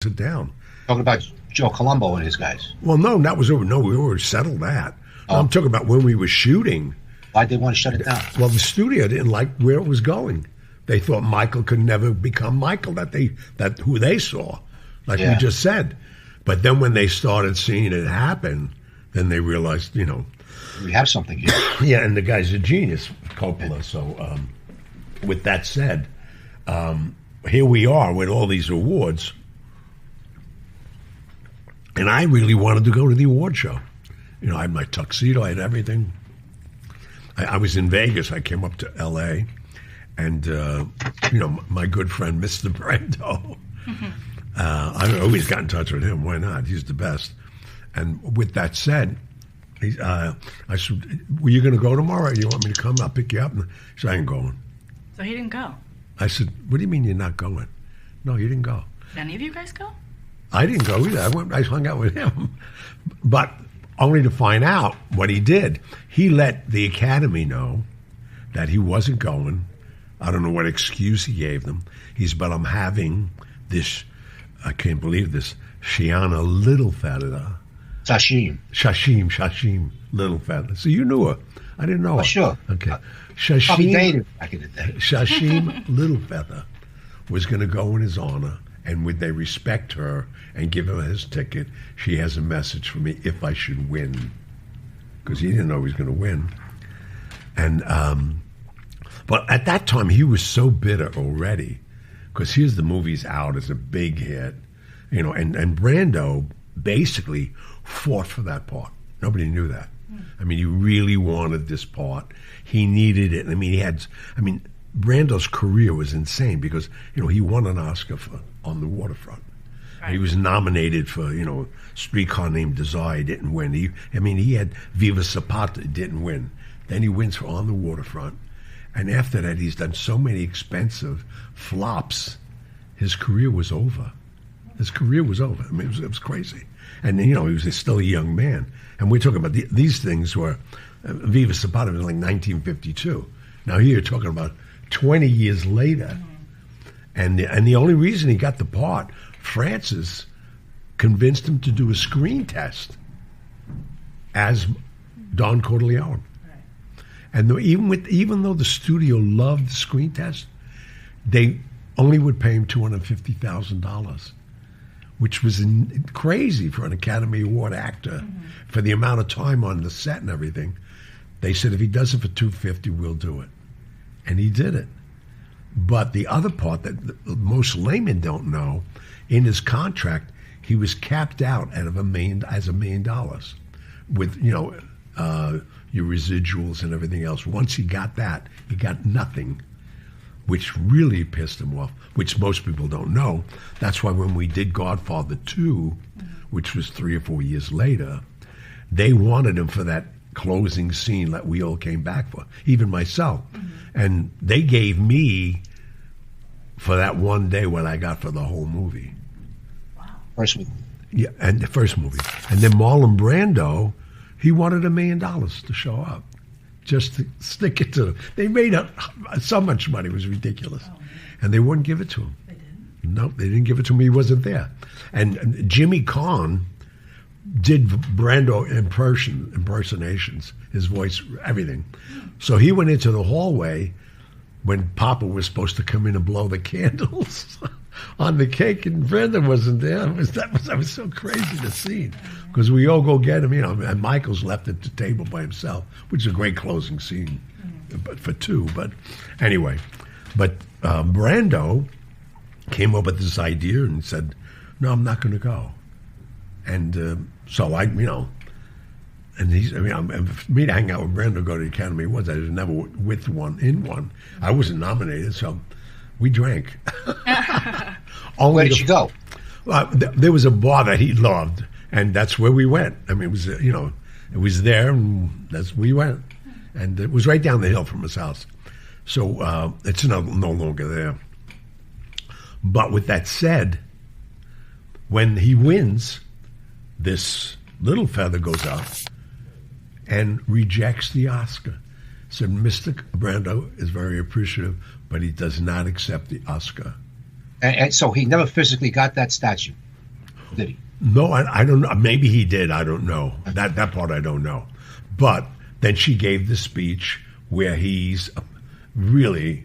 it down. Talking about Joe Colombo and his guys. Well, no, that was over. No, we already settled that. Oh. I'm talking about when we were shooting. Why'd they want to shut it down? Well, the studio didn't like where it was going. They thought Michael could never become Michael that who they saw, like we just said. But then when they started seeing it happen, then they realized, we have something here. Yeah, and the guy's a genius, Coppola. So, with that said, here we are with all these awards, and I really wanted to go to the award show. I had my tuxedo, I had everything. I was in Vegas. I came up to L.A., and my good friend Mr. Brando. I always got in touch with him. Why not? He's the best. And with that said, I said, "Were you going to go tomorrow? You want me to come? I'll pick you up." And he said, "I ain't going." So he didn't go. I said, "What do you mean you're not going?" "No, you didn't go." Did any of you guys go? I didn't go either. I hung out with him, but only to find out what he did. He let the Academy know that he wasn't going. I don't know what excuse he gave them. But I'm having this, I can't believe this, Shiana Littlefeather. Shashim Littlefeather. So you knew her. I didn't know her. Sure. Okay. Probably dated back in the day. Shashim Littlefeather was going to go in his honor, and would they respect her and give her his ticket? She has a message for me if I should win, because he didn't know he was going to win. And but at that time he was so bitter already, because here's the movie's out as a big hit, and Brando basically fought for that part. Nobody knew that. I mean, he really wanted this part. He needed it. I mean, Brando's career was insane because, he won an Oscar for On the Waterfront. Right. He was nominated for, Streetcar Named Desire, didn't win. He had Viva Zapata, didn't win. Then he wins for On the Waterfront. And after that, he's done so many expensive flops. His career was over. I mean, it was crazy. And, he was still a young man. And we're talking about these things were, Viva Zapata was like 1952. Now here you're talking about 20 years later. And the only reason he got the part, Francis convinced him to do a screen test as Don Corleone. Right. And even though the studio loved the screen test, they only would pay him $250,000, which was crazy for an Academy Award actor for the amount of time on the set and everything. They said, if he does it for $250,000, we'll do it. And he did it. But the other part that most laymen don't know, in his contract, he was capped out as $1 million with, your residuals and everything else. Once he got that, he got nothing, which really pissed him off, which most people don't know. That's why when we did Godfather 2, which was 3 or 4 years later, they wanted him for that closing scene that we all came back for, even myself. And they gave me for that one day what I got for the whole movie. Wow. First movie. Yeah, and the first movie. And then Marlon Brando, he wanted $1 million to show up, just to stick it to them. They made so much money, it was ridiculous. Oh, and they wouldn't give it to him. They didn't? No, they didn't give it to him. He wasn't there. And Jimmy Caan did Brando impersonations, his voice, everything. So he went into the hallway when Papa was supposed to come in and blow the candles on the cake, and Brando wasn't there. That was so crazy to see, because we all go get him, and Michael's left at the table by himself, which is a great closing scene, but for two. But anyway, Brando came up with this idea and said, "No, I'm not going to go." And so and for me to hang out with Brando, go to the Academy Awards, I was never with one in one. I wasn't nominated, so we drank. Where did you go? There was a bar that he loved, and that's where we went. I mean, it was it was there, and that's where we went, and it was right down the hill from his house. So it's no longer there. But with that said, when he wins, this Littlefeather goes up and rejects the Oscar. Said, Mr. Brando is very appreciative, but he does not accept the Oscar. And so he never physically got that statue? Did he? No, I don't know. Maybe he did. I don't know. That part I don't know. But then she gave the speech where he's really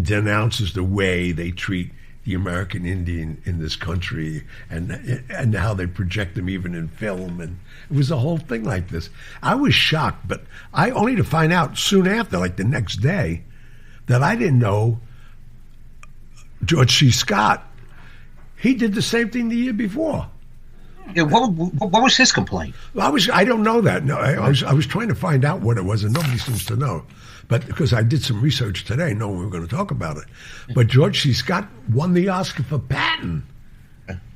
denounces the way they treat the American Indian in this country and how they project them even in film. And it was a whole thing like this. I was shocked, but I only to find out soon after, like the next day, that I didn't know George C. Scott, he did the same thing the year before. Yeah, what was his complaint? I don't know that. No, I was trying to find out what it was, and nobody seems to know. But because I did some research today, knowing we were going to talk about it. But George C. Scott won the Oscar for Patton,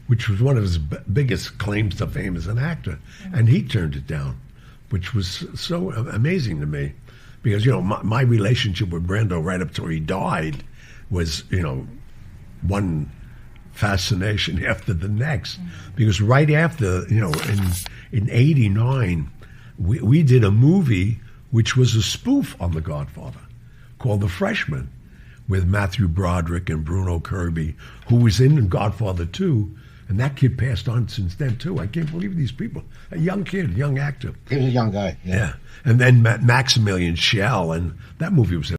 which was one of his biggest claims to fame as an actor, and he turned it down, which was so amazing to me, because my relationship with Brando right up till he died was one fascination after the next, because right after in '89 we did a movie which was a spoof on The Godfather called The Freshman with Matthew Broderick and Bruno Kirby, who was in Godfather 2, and that kid passed on since then too. I can't believe these people. A young kid, young actor. He was a young guy. Yeah. And then Maximilian Schell, and that movie was